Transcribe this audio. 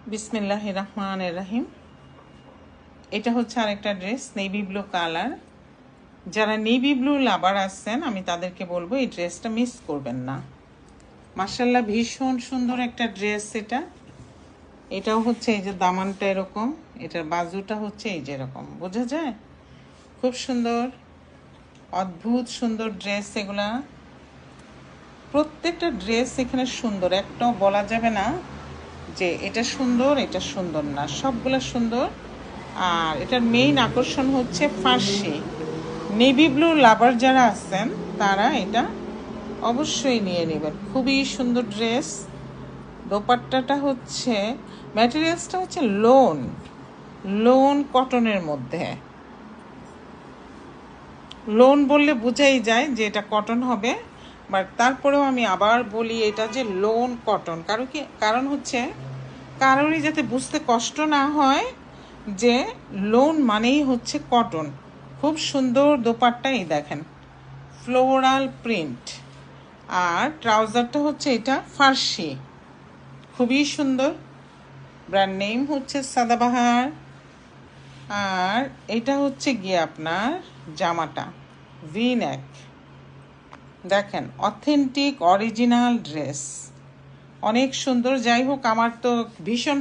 বিসমিল্লাহির রহমানির রহিম। এটা হচ্ছে আরেকটা ড্রেস, নেভি ব্লু কালার। যারা নেভি ব্লু লাভার আছেন আমি তাদেরকে বলবো এই ড্রেসটা মিস করবেন না। মাশাআল্লাহ ভীষণ সুন্দর একটা ড্রেস এটা। এটাও হচ্ছে এই যে দামানটা এরকম, এটার বাজুটা হচ্ছে এই যে এরকম, বোঝা যায়? খুব সুন্দর, অদ্ভুত সুন্দর ড্রেস এগুলা। প্রত্যেকটা ড্রেস এখানে সুন্দর, একটাও বলা যাবে না যে এটা সুন্দর এটা সুন্দর না, সবগুলো সুন্দর। আর এটার মেইন আকর্ষণ হচ্ছে ফার্সি। নেভি ব্লু লাভার যারা আছেন তারা এটা অবশ্যই নিয়ে নেবেন। খুবই সুন্দর ড্রেস। দোপাট্টাটা হচ্ছে, ম্যাটেরিয়ালসটা হচ্ছে লোন কটনের মধ্যে। লোন বললে বোঝাই যায় যে এটা কটন হবে, বাট তারপরেও আমি আবার বলি এটা যে লোন কটন। কারণ হচ্ছে কারোরই যাতে বুঝতে কষ্ট না হয় যে লোন মানেই হচ্ছে কটন। খুব সুন্দর দোপাট্টা, এই দেখেন ফ্লোরাল প্রিন্ট। আর ট্রাউজারটা হচ্ছে এটা ফার্সি, খুবই সুন্দর। ব্র্যান্ড নেম হচ্ছে সাদাবাহার। আর এটা হচ্ছে গিয়ে আপনার জামাটা ভি নেক। দেখেন অথেন্টিক অরিজিনাল ড্রেস, অনেক সুন্দর। যাই হোক, আমার তো ভীষণ